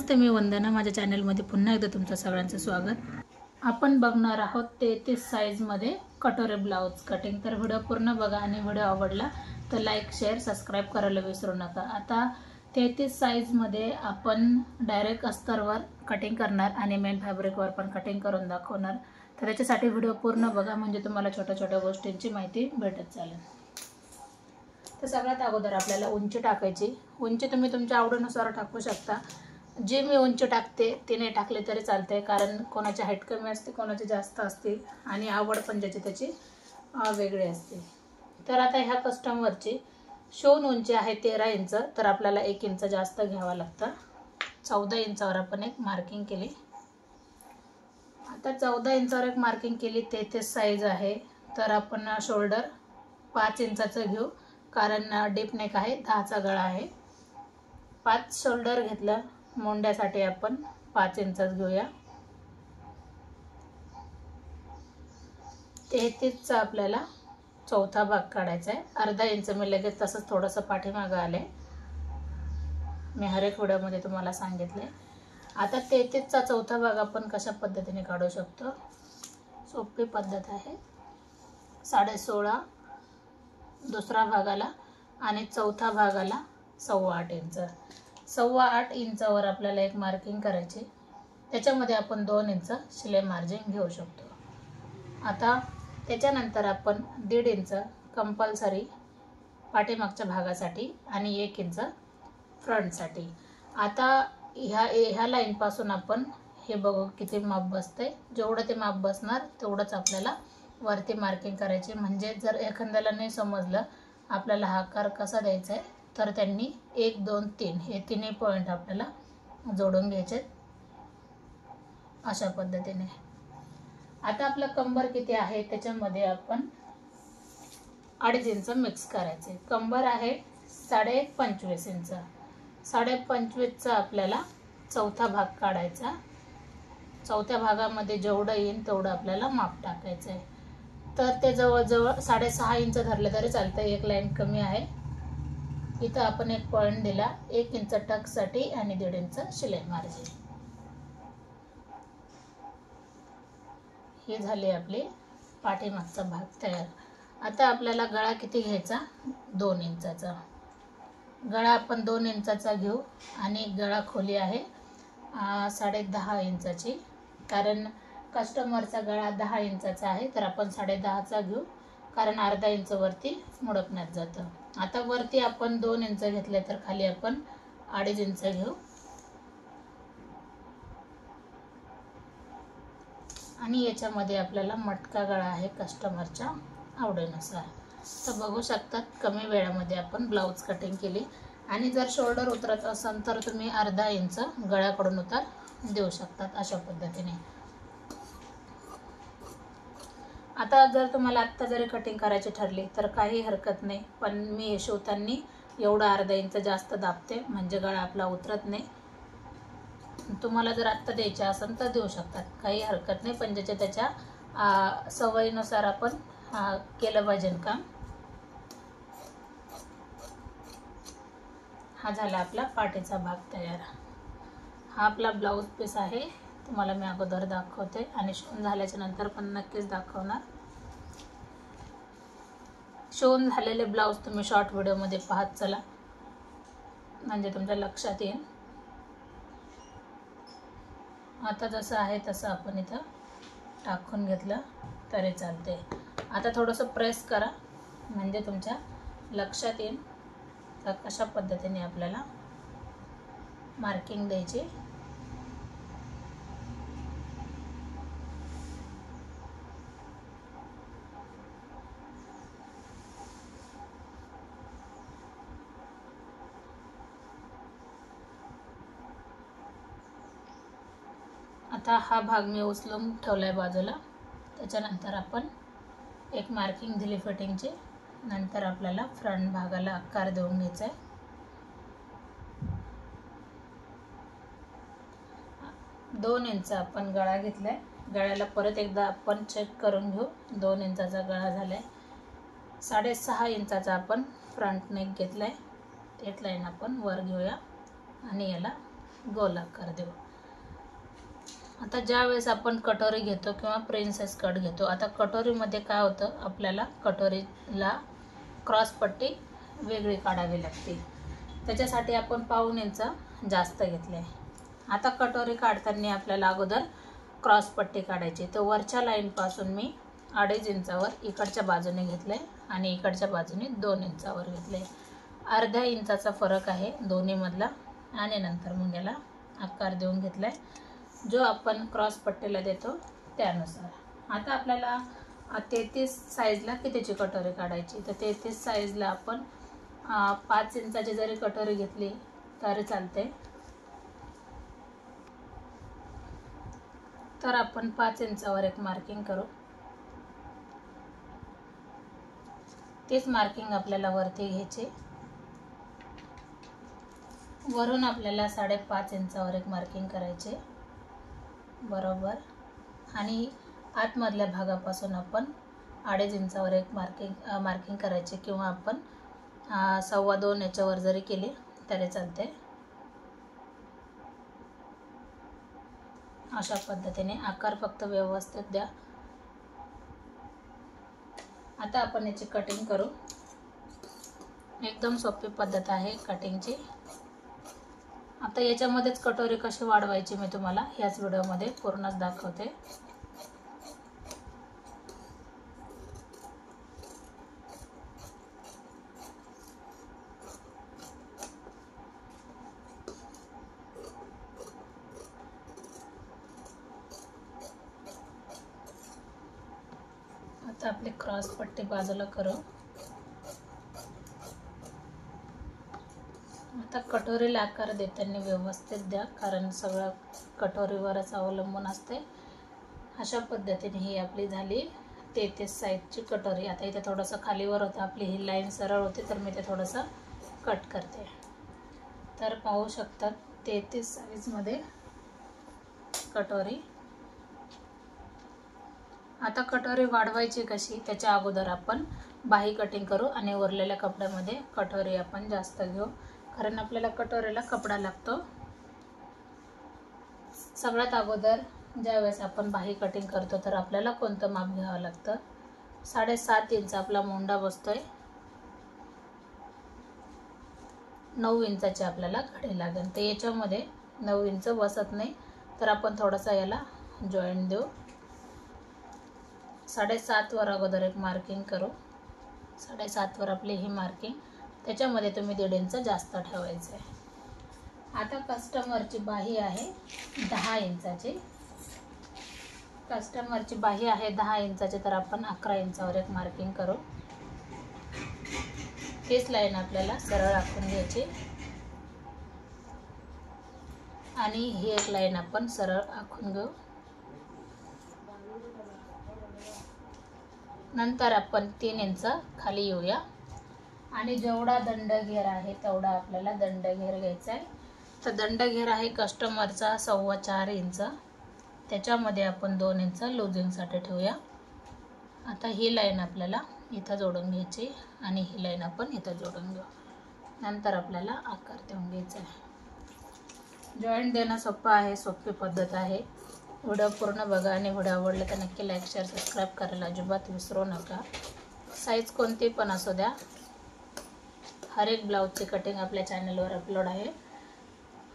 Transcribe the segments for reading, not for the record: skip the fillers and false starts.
नमस्ते, मी वंदना. माझ्या चॅनलमध्ये पुन्हा एकदा तुमचं सगळ्यांचं स्वागत. आपण बघणार आहोत 33 साईजमध्ये कटोरे ब्लाउज कटिंग. तर व्हिडिओ पूर्ण बघा आणि व्हिडिओ आवडला तर लाईक शेअर सबस्क्राईब करायला विसरू नका. आता 33 साईजमध्ये आपण डायरेक्ट अस्तरवर कटिंग करणार आणि मेन फॅब्रिकवर पण कटिंग करून दाखवणार. तर त्याच्यासाठी व्हिडिओ पूर्ण बघा म्हणजे तुम्हाला छोट्या छोट्या गोष्टींची माहिती भेटत चालेल. तर सगळ्यात अगोदर आपल्याला उंची टाकायची. उंची तुम्ही तुमच्या आवडीनुसार टाकू शकता. जे मी उंची टाकते ते नाही टाकले तरी चालते, कारण कोणाची हाईट कमी असते, कोणाची जास्त असते आणि आवड पण ज्याची त्याची वेगळी असते. तर आता ह्या कस्टमरची शोन उंची आहे 13 इंच, तर आपल्याला 1 इंच जास्त घ्यावा लागतं. 14 इंचावर आपण एक मार्किंग केली. आता 14 इंचावर एक मार्किंग केली. 33 साईज आहे तर आपण शोल्डर 5 इंचाचं घेऊ, कारण डीप नेक आहे, 10चा गळा आहे. 5 शोल्डर घेतलं. मोंड्यासाठी आपण 5 इंचच घेऊया. 33चा आपल्याला चौथा भाग काढायचा आहे. अर्धा इंच मी लगेच तसंच थोडंसं पाठीमागं आले, मी हर एक व्हिडिओमध्ये तुम्हाला सांगितले. आता 33चा चौथा भाग आपण कशा पद्धतीने काढू शकतो, सोपी पद्धत आहे. 16.5 दुसरा भागाला आणि चौथा भागाला 8.25 इंच. 8.25 इंचावर आपल्याला एक मार्किंग करायची. त्याच्यामध्ये आपण 2 इंच शिलाई मार्जिन घेऊ शकतो. आता त्याच्यानंतर आपण 1.5 इंच कंपल्सरी पाठीमागच्या भागासाठी आणि 1 इंच फ्रंटसाठी. आता ह्या लाईनपासून आपण हे बघू किती माप बसते. जेवढं ते माप बसणार तेवढंच आपल्याला वरती मार्किंग करायची. म्हणजे जर एखाद्याला नाही समजलं आपल्याला हा आकार कसा द्यायचा आहे तर त्यांनी 1 2 3 हे तिन्ही पॉईंट आपल्याला जोडून घ्यायचे अशा पद्धतीने. आता आपला कंबर किती आहे त्याच्यामध्ये आपण 2.5 इंच मिक्स करायचे. कंबर आहे 25.5 इंच. 25.5चा आपल्याला चौथा भाग काढायचा. चौथ्या भागामध्ये जेवढं येईल तेवढं आपल्याला माप टाकायचं आहे. तर ते जवळजवळ 6.5 इंच धरले तरी चालतं. एक लाईन कमी आहे. इथं आपण एक पॉईंट दिला, 1 इंच टक्ससाठी आणि 1.5 इंच शिलाई मार्जिन. ही झाली आपली पाठीमागचा भाग तयार. आता आपल्याला गळा किती घ्यायचा, 2 इंचाचा गळा आपण 2 इंचाचा घेऊ आणि गळा खोली आहे 10.5 इंचाची. कारण कस्टमरचा गळा 10 इंचाचा आहे तर आपण 10.5चा घेऊ, कारण अर्धा इंच वरती मुडपण्यात जातं. आता वरती आपण 2 इंच घेतले तर खाली आपण 2.5 इंच घेऊ. आणि याच्यामध्ये आपल्याला मटका गळा आहे कस्टमरच्या आवडीनुसार. तर बघू शकतात कमी वेळामध्ये आपण ब्लाउज कटिंग केली. आणि जर शोल्डर उतरत असेल तर तुम्ही अर्धा इंच गळ्याकडून उतार देऊ शकतात अशा पद्धतीने. आता जर तुम्हाला आत्ता जरी कटिंग करायची ठरली तर काही हरकत नाही, पण मी हे शिवताना एवढं अर्धा इंच जास्त दाबते म्हणजे गळा आपला उतरत नाही. तुम्हाला जर आत्ता द्यायचे असेल तर देऊ शकतात, काही हरकत नाही. पण ज्याच्या त्याच्या सवयीनुसार आपण केलं पाहिजे काम. हा झाला आपला पाठीचा भाग तयार. हा आपला ब्लाऊज पीस आहे. तुम्हाला मी अगोदर दाखवते आणि शिवून झाल्याच्या नंतर पण नक्कीच दाखवणार. शिवून झालेले ब्लाऊज तुम्ही शॉर्ट व्हिडिओमध्ये पाहत चला म्हणजे तुमच्या लक्षात येईल. आता जसं आहे तसं आपण इथं टाकून घेतलं तरी चालते. आता थोडंसं प्रेस करा म्हणजे तुमच्या लक्षात येईल तर कशा पद्धतीने आपल्याला मार्किंग द्यायची. आता हा भाग मी उचलून ठेवला आहे बाजूला. त्याच्यानंतर आपण एक मार्किंग दिली फिटिंगची. नंतर आपल्याला फ्रंट भागाला आकार देऊन घ्यायचा आहे. 2 इंच आपण गळा घेतला आहे. गळ्याला परत एकदा आपण चेक करून घेऊ. 2 इंचाचा गळा झाला आहे. 6.5 इंचाचा आपण फ्रंट नेक घेतला आहे. तेच लाईन आपण वर घेऊया आणि याला गोल आकार देऊ. आता ज्या वेळेस आपण कटोरी घेतो किंवा प्रिन्सेस कट घेतो, आता कटोरीमध्ये काय होतं, आपल्याला कटोरीला क्रॉस पट्टी वेगळी काढावी लागते. त्याच्यासाठी आपण 1.5 इंच जास्त घेतले. आता कटोरी काढताना आपल्याला अगोदर क्रॉस पट्टी काढायची. तर वरच्या लाईनपासून मी 2.5 इंचावर इकडच्या बाजूने घेतले आणि इकडच्या बाजूने 2 इंचावर घेतले. अर्ध्या इंचाचा फरक आहे दोन्हीमधला. आणि नंतर मग याला आकार देऊन घेतलाय जो आपण क्रॉस पट्टीला देतो त्यानुसार. आता आपल्याला 33 साईजला कितीची कटोरी काढायची, तर 33 साईजला आपण 5 इंचाची जरी कटोरी घेतली तरी चालते. तर आपण 5 इंचावर एक मार्किंग करू. तेच मार्किंग आपल्याला वरती घ्यायचे. वरून आपल्याला 5.5 इंचावर एक मार्किंग करायचे बरोबर. आणि आतमधल्या भागापासून आपण 2.5 इंचावर एक मार्किंग करायचे किंवा आपण 2.25 याच्यावर जरी केले तरी चालते. अशा पद्धतीने आकार फक्त व्यवस्थित द्या. आता आपण याची कटिंग करू. एकदम सोपी पद्धत आहे कटिंगची. आता याच्यामध्येच कटोरी कशी वाढवायची मी तुम्हाला ह्याच व्हिडिओमध्ये पूर्णच दाखवते. आता आपली क्रॉस पट्टी बाजूला करू. आता कटोरीला आकार देताना व्यवस्थित द्या, कारण सगळं कटोरीवरच अवलंबून असते. अशा पद्धतीने ही आपली झाली 33 साईजची कटोरी. आता इथे थोडंसं खालीवर होतं, आपली ही लाईन सरळ होती तर मी ते थोडंसं कट करते. तर पाहू शकतात 33 साईजमध्ये कटोरी. आता कटोरी वाढवायची कशी त्याच्या अगोदर आपण बाही कटिंग करू आणि उरलेल्या कपड्यामध्ये कटोरी आपण जास्त घेऊ, कारण आपल्याला कटोरीला कपडा लागतो. सगळ्यात अगोदर ज्यावेळेस आपण बाही कटिंग करतो तर आपल्याला कोणतं माप घ्यावं लागतं. 7.5 इंच आपला मोंडा बसतोय. 9 इंचाचे आपल्याला घडी लागेल. तर याच्यामध्ये 9 इंच बसत नाही तर आपण थोडासा याला जॉईंट देऊ. 7.5 वर अगोदर एक मार्किंग करू. 7.5 वर आपली ही मार्किंग, त्याच्यामध्ये तुम्ही 1.5 इंच जास्त ठेवायचं आहे. आता कस्टमरची बाही आहे 10 इंचाची. कस्टमरची बाही आहे 10 इंचाची तर आपण 11 इंचावर एक मार्किंग करू. तीच लाईन आपल्याला सरळ आखून घ्यायची आणि ही एक लाईन आपण सरळ आखून घेऊ. नंतर आपण 3 इंच खाली येऊया आणि जेवढा दंडघेर आहे तेवढा आपल्याला दंडघेर घ्यायचा आहे. तर दंडघेर आहे कस्टमरचा 4.25 इंच. त्याच्यामध्ये आपण 2 इंच लूजिंगसाठी ठेवूया. आता ही लाईन आपल्याला इथं जोडून घ्यायची आणि ही लाईन आपण इथं जोडून घेऊ. नंतर आपल्याला आकार देऊन घ्यायचा आहे. जॉईंट देणं सोपं आहे, सोपी पद्धत आहे. व्हिडिओ पूर्ण बघा आणि व्हिडिओ आवडला तर नक्की लाईक शेअर सबस्क्राईब करायला अजिबात विसरू नका. साईज कोणती पण असू द्या, हर एक ब्लाऊजची कटिंग आपल्या चॅनलवर अपलोड आहे.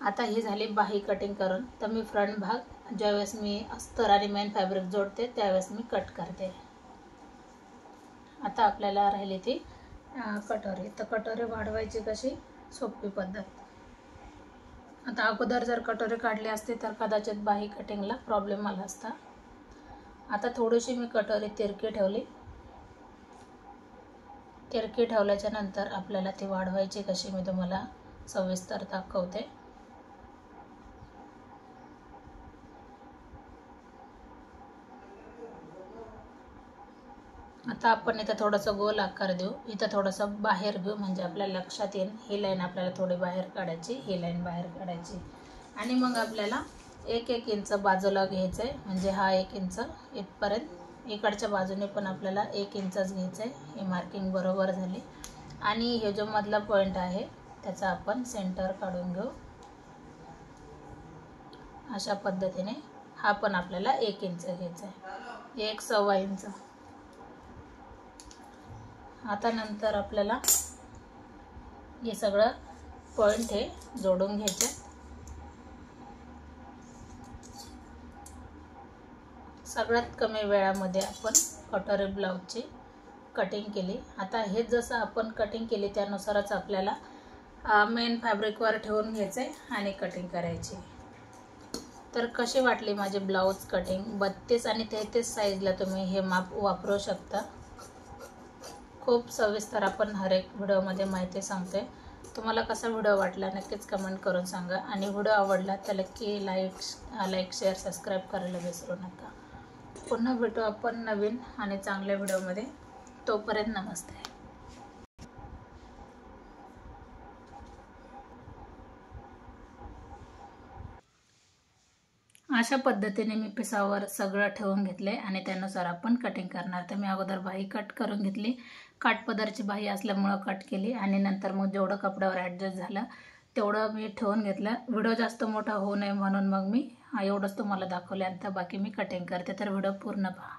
आता ही झाली बाही कटिंग करून. तर मी फ्रंट भाग ज्यावेळेस मी अस्तर आणि मेन फॅब्रिक जोडते त्यावेळेस मी कट करते. आता आपल्याला राहिली ती कटोरी. तर कटोरी वाढवायची कशी, सोपी पद्धत. आता अगोदर जर कटोरी काढली असती तर कदाचित बाही कटिंगला प्रॉब्लेम आला असता. आता थोडीशी मी कटोरी तिरकी ठेवली. तिरकी ठेवल्याच्या नंतर आपल्याला ती वाढवायची कशी मी तुम्हाला सविस्तर दाखवते. आता आपण इथं थोडंसं गोल आकार देऊ. इथं थोडंसं बाहेर घेऊ म्हणजे आपल्याला लक्षात येईल. ही लाईन आपल्याला थोडी बाहेर काढायची, ही लाईन बाहेर काढायची आणि मग आपल्याला 1-1 इंच बाजूला घ्यायचं आहे. म्हणजे हा 1 इंच इथपर्यंत. इकडच्या बाजूने पण आपल्याला 1 इंचच घ्यायचं आहे. ही मार्किंग बरोबर झाली आणि हे जो मधला पॉईंट आहे त्याचा आपण सेंटर काढून घेऊ. अशा पद्धतीने हा पण आपल्याला 1 इंच घ्यायचा आहे, 1.25 इंच. आता नंतर आपल्याला हे सगळं पॉइंट हे जोडून घ्यायचे. सगळ्यात कमी वेळामध्ये आपण कटोरी ब्लाऊजची कटिंग केली. आता हे जसं आपण कटिंग केली त्यानुसारच आपल्याला मेन फॅब्रिकवर ठेवून घ्यायचे आणि कटिंग करायची. तर कशी वाटली माझी ब्लाऊज कटिंग? 32 आणि 33 साईजला तुम्ही हे माप वापरू शकता. खूप सविस्तर आपण हर एक व्हिडिओमध्ये माहिती सांगते. तुम्हाला कसा व्हिडिओ वाटला नक्कीच कमेंट करून सांगा आणि व्हिडिओ आवडला तर नक्की लाईक शेअर सबस्क्राईब करायला विसरू नका. पुन्हा भेटू आपण नवीन आणि चांगल्या व्हिडिओमध्ये. तोपर्यंत नमस्ते. अशा पद्धतीने मी पिसावर सगळं ठेवून घेतले आणि त्यानुसार आपण कटिंग करणार. तर मी अगोदर बाही कट करून घेतली. काठपदरची बाही असल्यामुळं कट केली आणि नंतर मग जेवढं कपड्यावर ॲडजस्ट झालं तेवढं मी ठेवून घेतलं. व्हिडिओ जास्त मोठा होऊ नये म्हणून मग मी एवढंच तुम्हाला दाखवले. आता बाकी मी कटिंग करते, तर व्हिडिओ पूर्ण पहा.